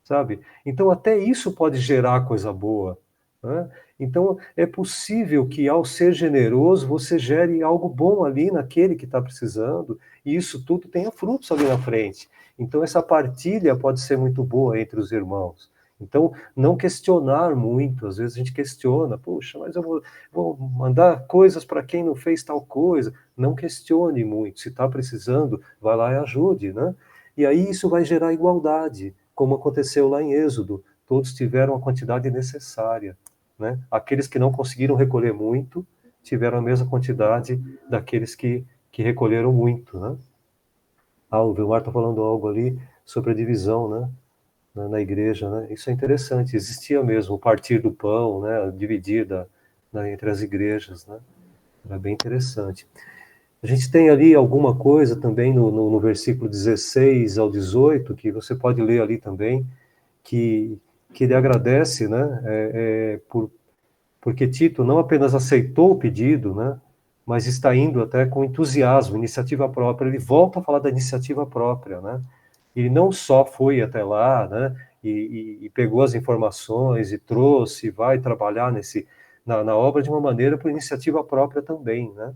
Speaker 3: sabe? Então, até isso pode gerar coisa boa, né? Então, é possível que, ao ser generoso, você gere algo bom ali naquele que está precisando, e isso tudo tenha frutos ali na frente. Então, essa partilha pode ser muito boa entre os irmãos. Então, não questionar muito, às vezes a gente questiona, puxa, mas eu vou mandar coisas para quem não fez tal coisa. Não questione muito, se está precisando, vai lá e ajude, né? E aí isso vai gerar igualdade, como aconteceu lá em Êxodo, todos tiveram a quantidade necessária, né? Aqueles que não conseguiram recolher muito, tiveram a mesma quantidade daqueles que recolheram muito, né? Ah, o Vilmar está falando algo ali sobre a divisão, né? Na igreja, né? Isso é interessante. Existia mesmo o partir do pão, né? Dividir entre as igrejas, né? Era bem interessante. A gente tem ali alguma coisa também no versículo 16 ao 18, que você pode ler ali também, que ele agradece, né? Porque Tito não apenas aceitou o pedido, né? Mas está indo até com entusiasmo, iniciativa própria. Ele volta a falar da iniciativa própria, né? Ele não só foi até lá, né, e pegou as informações e trouxe, vai trabalhar na obra de uma maneira por iniciativa própria também, né?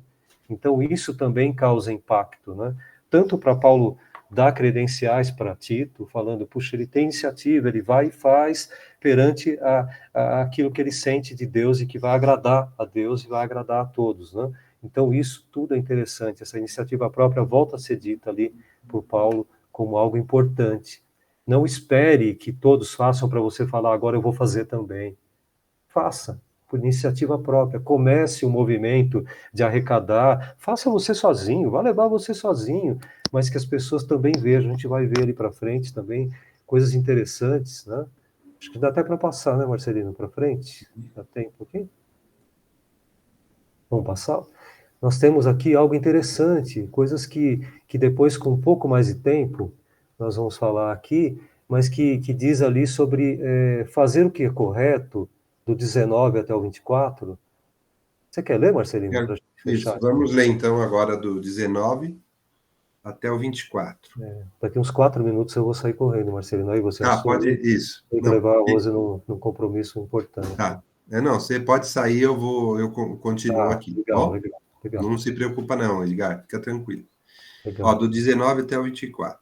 Speaker 3: Então isso também causa impacto, né? Tanto para Paulo dar credenciais para Tito, falando, puxa, ele tem iniciativa, ele vai e faz perante aquilo que ele sente de Deus e que vai agradar a Deus e vai agradar a todos, né? Então isso tudo é interessante, essa iniciativa própria volta a ser dita ali por Paulo como algo importante. Não espere que todos façam para você falar, agora eu vou fazer também. Faça, por iniciativa própria. Comece o movimento de arrecadar. Faça você sozinho, vá levar você sozinho, mas que as pessoas também vejam. A gente vai ver ali para frente também coisas interessantes, né? Acho que dá até para passar, né, Marcelino, para frente? Já tem um pouquinho? Vamos passar? Nós temos aqui algo interessante, coisas que depois, com um pouco mais de tempo, nós vamos falar aqui, mas que diz ali sobre fazer o que é correto, do 19 até o 24. Você quer ler, Marcelino, para a gente
Speaker 1: Isso,
Speaker 3: fechar?
Speaker 1: vamos ler então agora do 19 até o 24.
Speaker 3: Daqui uns 4 minutos eu vou sair correndo, Marcelino, aí você
Speaker 1: Pode,
Speaker 3: assume.
Speaker 1: isso.
Speaker 3: Tem que
Speaker 1: Não,
Speaker 3: levar a Rose num compromisso importante.
Speaker 1: tá. Não, você pode sair, eu continuo
Speaker 3: Ah,
Speaker 1: aqui, tá
Speaker 3: legal,
Speaker 1: bom?
Speaker 3: legal, legal,
Speaker 1: Não se preocupa não, Edgar, fica tranquilo. Ó,
Speaker 3: legal.
Speaker 1: do 19 até o 24.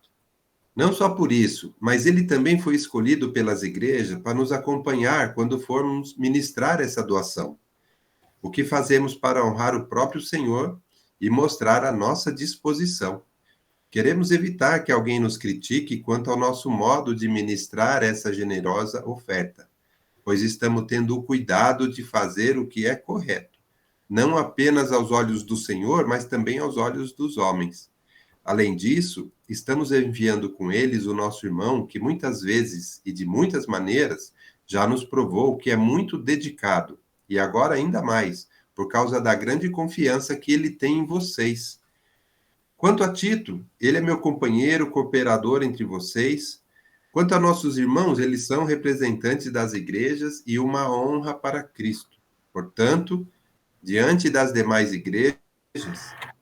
Speaker 1: Não só por isso, mas ele também foi escolhido pelas igrejas para nos acompanhar quando formos ministrar essa doação. O que fazemos para honrar o próprio Senhor e mostrar a nossa disposição. Queremos evitar que alguém nos critique quanto ao nosso modo de ministrar essa generosa oferta, pois estamos tendo o cuidado de fazer o que é correto, não apenas aos olhos do Senhor, mas também aos olhos dos homens. Além disso, estamos enviando com eles o nosso irmão, que muitas vezes e de muitas maneiras já nos provou que é muito dedicado, e agora ainda mais, por causa da grande confiança que ele tem em vocês. Quanto a Tito, ele é meu companheiro, cooperador entre vocês. Quanto a nossos irmãos, eles são representantes das igrejas e uma honra para Cristo. Portanto, diante das demais igrejas,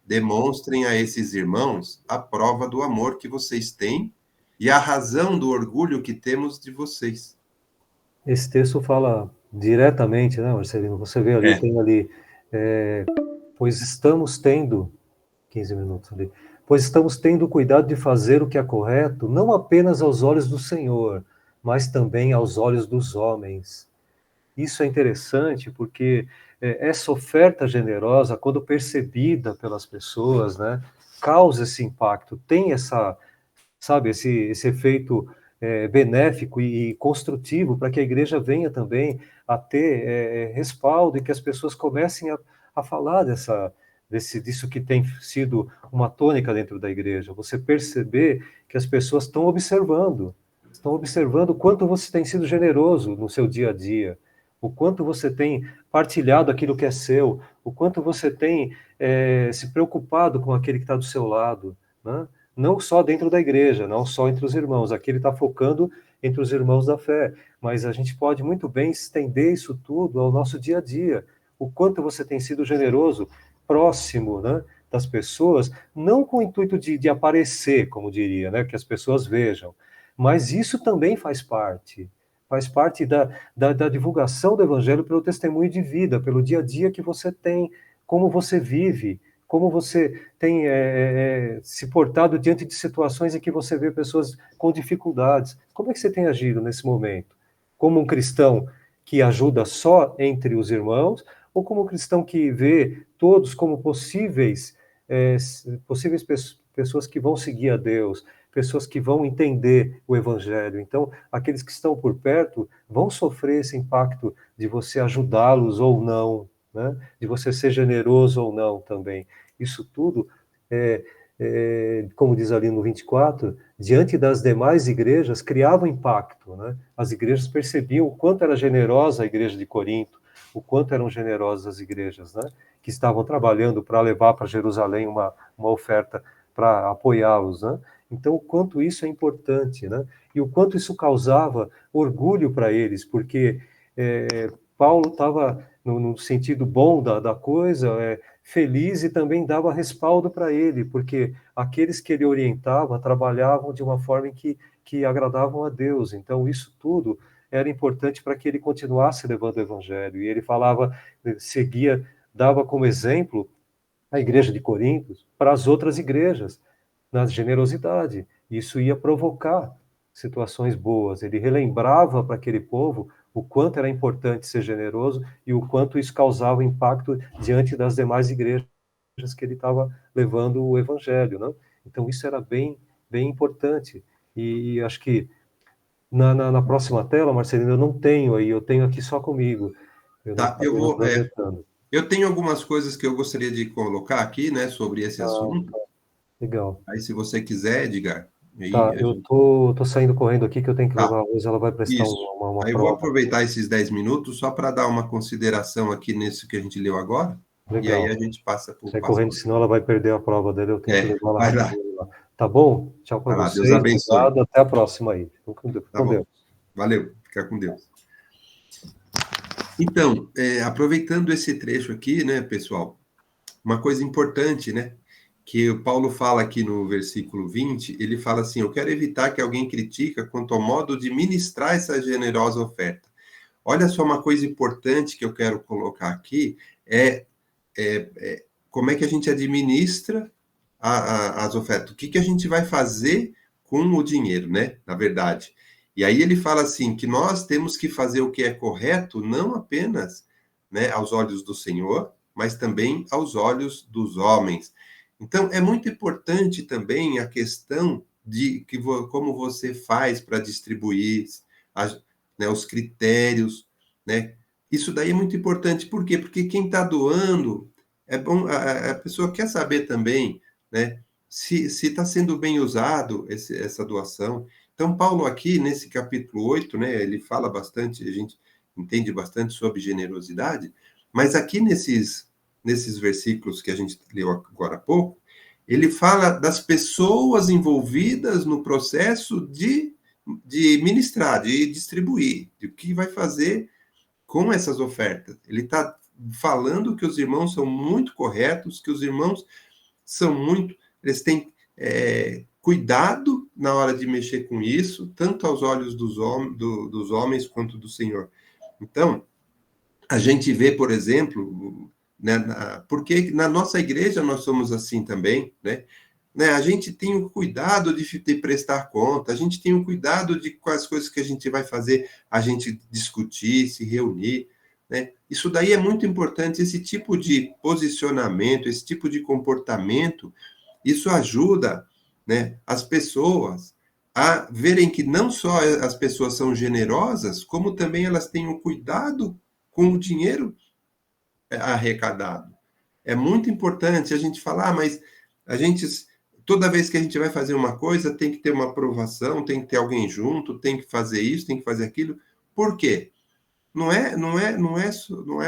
Speaker 1: demonstrem a esses irmãos a prova do amor que vocês têm e a razão do orgulho que temos de vocês.
Speaker 3: Esse texto fala diretamente, né, Marcelino? Você vê ali, tem ali, pois estamos tendo 15 minutos ali. Pois estamos tendo cuidado de fazer o que é correto, não apenas aos olhos do Senhor, mas também aos olhos dos homens. Isso é interessante porque essa oferta generosa, quando percebida pelas pessoas, né, causa esse impacto, tem sabe, esse efeito benéfico e construtivo para que a igreja venha também a ter respaldo e que as pessoas comecem a falar disso que tem sido uma tônica dentro da igreja. Você perceber que as pessoas estão observando o quanto você tem sido generoso no seu dia a dia, o quanto você tem partilhado aquilo que é seu, o quanto você tem se preocupado com aquele que está do seu lado, né? Não só dentro da igreja, não só entre os irmãos. Aqui ele está focando entre os irmãos da fé, mas a gente pode muito bem estender isso tudo ao nosso dia a dia. O quanto você tem sido generoso, próximo, né, das pessoas, não com o intuito de aparecer, como diria, né, que as pessoas vejam, mas isso também faz parte da divulgação do evangelho pelo testemunho de vida, pelo dia a dia que você tem, como você vive, como você tem se portado diante de situações em que você vê pessoas com dificuldades. Como é que você tem agido nesse momento? como um cristão que ajuda só entre os irmãos, ou como um cristão que vê todos como possíveis pessoas que vão seguir a Deus, pessoas que vão entender o Evangelho. Então, aqueles que estão por perto vão sofrer esse impacto de você ajudá-los ou não, né? De você ser generoso ou não também. Isso tudo, como diz ali no 24, diante das demais igrejas, criava impacto, né? As igrejas percebiam o quanto era generosa a igreja de Corinto, o quanto eram generosas as igrejas, né? Que estavam trabalhando para levar para Jerusalém uma oferta para apoiá-los, né? Então, o quanto isso é importante, né? E o quanto isso causava orgulho para eles, porque Paulo estava, no sentido bom da coisa, feliz e também dava respaldo para ele, porque aqueles que ele orientava trabalhavam de uma forma que agradavam a Deus. Então, isso tudo era importante para que ele continuasse levando o evangelho. E ele falava, seguia, dava como exemplo a igreja de Corinto para as outras igrejas, na generosidade. Isso ia provocar situações boas. Ele relembrava para aquele povo o quanto era importante ser generoso e o quanto isso causava impacto diante das demais igrejas que ele estava levando o evangelho, né? Então isso era bem, bem importante. E acho que na próxima tela, Marcelino, eu não tenho aí, eu tenho aqui só comigo. Eu não
Speaker 1: Tá,
Speaker 3: acabei não projetando.
Speaker 1: eu tenho algumas coisas que eu gostaria de colocar aqui, né, sobre esse assunto.
Speaker 3: Legal.
Speaker 1: Aí, se você quiser, Edgar, aí
Speaker 3: Tá,
Speaker 1: a
Speaker 3: eu
Speaker 1: gente...
Speaker 3: tô saindo correndo aqui que eu tenho que
Speaker 1: Tá,
Speaker 3: levar a Luz, ela vai prestar
Speaker 1: isso.
Speaker 3: uma
Speaker 1: Aí eu vou
Speaker 3: prova.
Speaker 1: aproveitar esses 10 minutos só para dar uma consideração aqui nisso que a gente leu agora, e aí
Speaker 3: Legal.
Speaker 1: a gente passa para o
Speaker 3: Sai
Speaker 1: passo.
Speaker 3: correndo, senão ela vai perder a prova dele, eu tenho que levar ela
Speaker 1: Vai lá.
Speaker 3: rapidinho lá. Tá bom? Tchau para
Speaker 1: Vai lá, Deus
Speaker 3: vocês,
Speaker 1: abençoe.
Speaker 3: obrigado, até a próxima aí.
Speaker 1: Tá
Speaker 3: Com
Speaker 1: bom.
Speaker 3: Deus.
Speaker 1: Valeu, fica com Deus. Então, aproveitando esse trecho aqui, né, pessoal, uma coisa importante, né, que o Paulo fala aqui no versículo 20, ele fala assim: eu quero evitar que alguém critique quanto ao modo de ministrar essa generosa oferta. Olha só, uma coisa importante que eu quero colocar aqui como é que a gente administra as ofertas, o que a gente vai fazer com o dinheiro, né, na verdade. E aí ele fala assim, que nós temos que fazer o que é correto, não apenas, né, aos olhos do Senhor, mas também aos olhos dos homens. Então, é muito importante também a questão de como você faz para distribuir né, os critérios, né? Isso daí é muito importante. Por quê? Porque quem está doando, é bom, a pessoa quer saber também, né, se está sendo bem usado essa doação. Então, Paulo aqui, nesse capítulo 8, né, ele fala bastante, a gente entende bastante sobre generosidade, mas aqui nesses versículos que a gente leu agora há pouco, ele fala das pessoas envolvidas no processo de ministrar, de distribuir, de o que vai fazer com essas ofertas. Ele está falando que os irmãos são muito corretos, que os irmãos são muito... Eles têm cuidado na hora de mexer com isso, tanto aos olhos dos homens quanto do Senhor. Então, a gente vê, por exemplo, né, porque na nossa igreja nós somos assim também, né? A gente tem o cuidado de prestar conta, a gente tem o cuidado de quais coisas que a gente vai fazer, a gente discutir, se reunir, né? Isso daí é muito importante, esse tipo de posicionamento, esse tipo de comportamento, isso ajuda, né, as pessoas a verem que não só as pessoas são generosas, como também elas têm o cuidado com o dinheiro arrecadado. É muito importante a gente falar, mas a gente, toda vez que a gente vai fazer uma coisa, tem que ter uma aprovação, tem que ter alguém junto, tem que fazer isso, tem que fazer aquilo. Por quê? Não é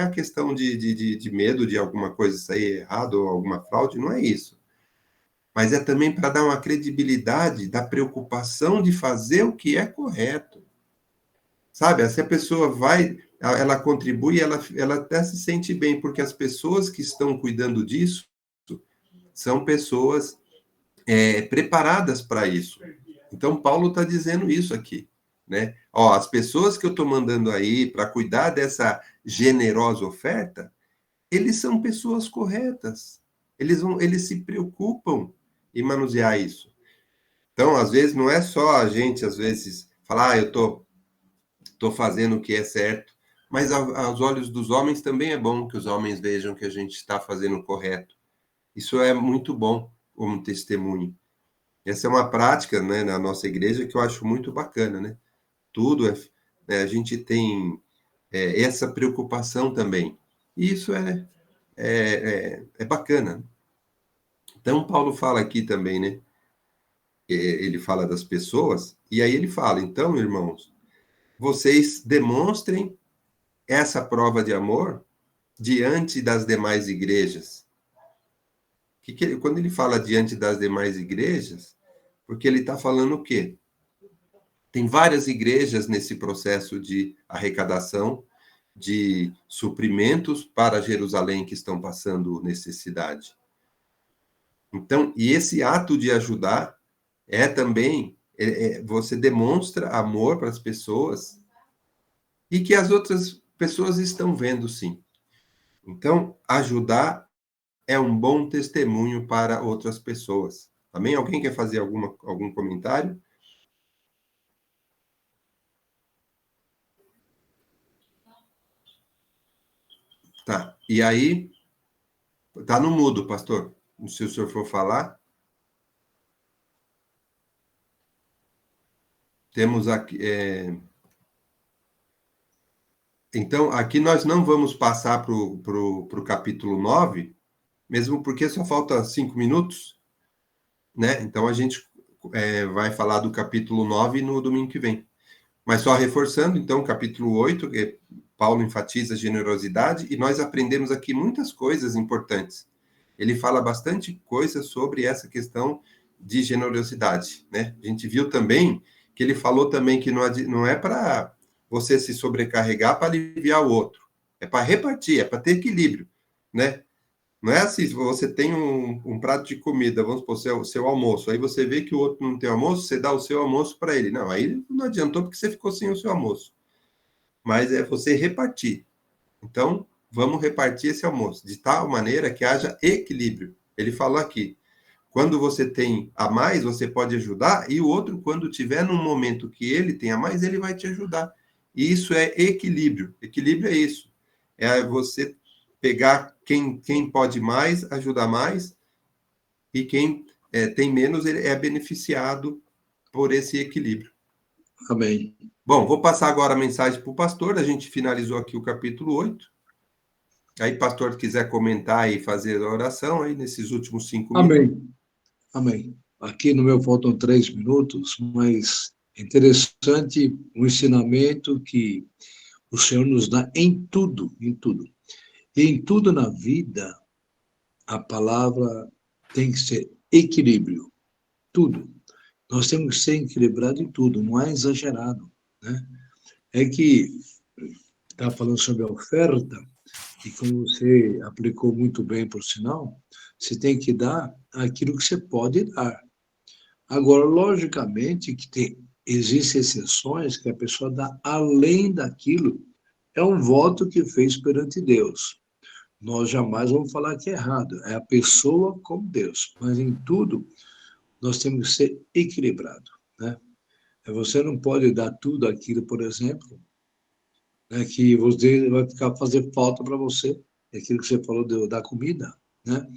Speaker 1: a questão de medo de alguma coisa sair errado ou alguma fraude, não é isso. Mas é também para dar uma credibilidade da preocupação de fazer o que é correto. Sabe, se a pessoa ela contribui, ela até se sente bem, porque as pessoas que estão cuidando disso são pessoas preparadas para isso. Então, Paulo está dizendo isso aqui, né? Ó, as pessoas que eu estou mandando aí para cuidar dessa generosa oferta, eles são pessoas corretas. Eles se preocupam em manusear isso. Então, às vezes, não é só a gente, às vezes, falar, eu estou estou fazendo o que é certo, mas aos olhos dos homens também é bom que os homens vejam que a gente está fazendo o correto. Isso é muito bom como testemunho. Essa é uma prática, né, na nossa igreja que eu acho muito bacana, né? Tudo a gente tem essa preocupação também. E isso é bacana. Então, Paulo fala aqui também, né? Ele fala das pessoas, e aí ele fala, então, irmãos, vocês demonstrem essa prova de amor diante das demais igrejas. Quando ele fala diante das demais igrejas, porque ele está falando o quê? Tem várias igrejas nesse processo de arrecadação de suprimentos para Jerusalém que estão passando necessidade. Então, e esse ato de ajudar também, você demonstra amor para as pessoas e que as outras pessoas estão vendo, sim. Então, ajudar é um bom testemunho para outras pessoas. Amém? Alguém quer fazer algum comentário? Tá. E aí, tá no mudo, pastor. Se o senhor for falar. Temos aqui. Então, aqui nós não vamos passar para o capítulo 9, mesmo porque só falta 5 minutos, né? Então, a gente vai falar do capítulo 9 no domingo que vem. Mas só reforçando, então, capítulo 8, que Paulo enfatiza a generosidade, e nós aprendemos aqui muitas coisas importantes. Ele fala bastante coisa sobre essa questão de generosidade, né? A gente viu também que ele falou também que não é para você se sobrecarregar para aliviar o outro, é para repartir, é para ter equilíbrio, né? Não é assim, se você tem um prato de comida, vamos supor, seu almoço, aí você vê que o outro não tem almoço, você dá o seu almoço para ele. Não, aí não adiantou porque você ficou sem o seu almoço. Mas é você repartir. Então, vamos repartir esse almoço, de tal maneira que haja equilíbrio. Ele falou aqui, quando você tem a mais, você pode ajudar, e o outro, quando tiver num momento que ele tem a mais, ele vai te ajudar. E isso é equilíbrio. Equilíbrio é isso. É você pegar quem pode mais, ajudar mais, e quem tem menos, ele é beneficiado por esse equilíbrio.
Speaker 4: Amém.
Speaker 1: Bom, vou passar agora a mensagem para o pastor, a gente finalizou aqui o capítulo 8. Aí, pastor, quiser comentar e fazer a oração aí nesses últimos 5 minutos.
Speaker 4: Amém. Amém. Aqui no meu faltam 3 minutos, mas é interessante o ensinamento que o Senhor nos dá em tudo, em tudo. E em tudo na vida, a palavra tem que ser equilíbrio. Tudo. Nós temos que ser equilibrados em tudo, não é exagerado, né? É que está falando sobre a oferta, e como você aplicou muito bem, por sinal, você tem que dar aquilo que você pode dar. Agora, logicamente, que existem exceções que a pessoa dá além daquilo, é um voto que fez perante Deus. Nós jamais vamos falar que é errado, é a pessoa como Deus, mas em tudo nós temos que ser equilibrado, né? Você não pode dar tudo aquilo, por exemplo, né, que você vai fazer falta para você, aquilo que você falou da comida, né?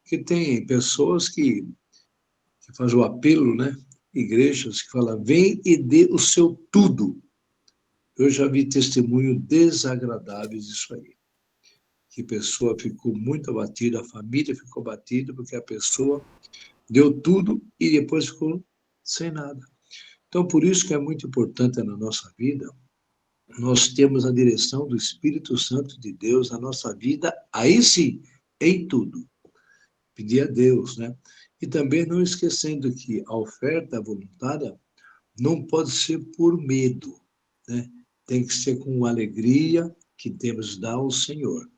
Speaker 4: Que tem pessoas que fazem o apelo, né? Igrejas que falam, vem e dê o seu tudo. Eu já vi testemunho desagradáveis disso aí. Que a pessoa ficou muito abatida, a família ficou abatida, porque a pessoa deu tudo e depois ficou sem nada. Então, por isso que é muito importante na nossa vida, nós temos a direção do Espírito Santo de Deus na nossa vida, aí sim, em tudo. Pedir a Deus, né? E também não esquecendo que a oferta voluntária não pode ser por medo, né? Tem que ser com alegria que temos de dar ao Senhor.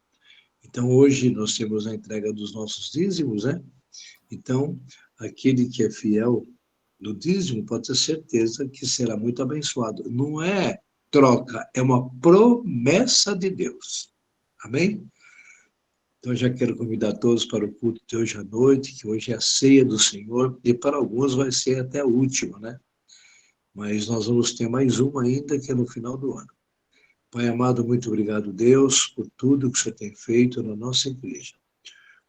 Speaker 4: Então, hoje nós temos a entrega dos nossos dízimos, né? Então, aquele que é fiel no dízimo pode ter certeza que será muito abençoado. Não é troca, é uma promessa de Deus. Amém? Então, eu já quero convidar todos para o culto de hoje à noite, que hoje é a ceia do Senhor, e para alguns vai ser até a última, né? mas nós vamos ter mais um ainda, que é no final do ano. Pai amado, muito obrigado, Deus, por tudo que você tem feito na nossa igreja.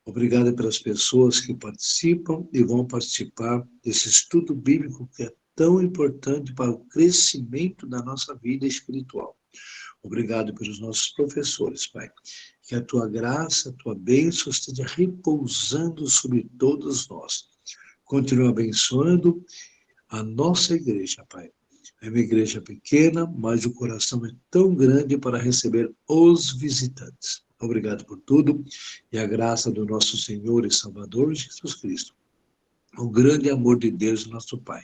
Speaker 4: Obrigado pelas pessoas que participam e vão participar desse estudo bíblico que é tão importante para o crescimento da nossa vida espiritual. Obrigado pelos nossos professores, Pai. Que a tua graça, a tua bênção esteja repousando sobre todos nós. Continua abençoando a nossa igreja, Pai. É uma igreja pequena, mas o coração é tão grande para receber os visitantes. Obrigado por tudo e a graça do nosso Senhor e Salvador Jesus Cristo. O grande amor de Deus, nosso Pai.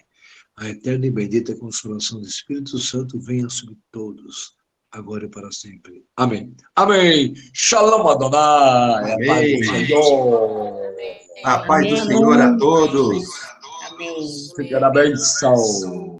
Speaker 4: A eterna e bendita consolação do Espírito Santo venha sobre todos, agora e para sempre. Amém. Amém. Shalom Adonai.
Speaker 1: Amém.
Speaker 4: A paz do Senhor.
Speaker 1: A paz do
Speaker 5: Amém.
Speaker 1: Senhor a todos.
Speaker 5: Amém.
Speaker 4: Fica na benção.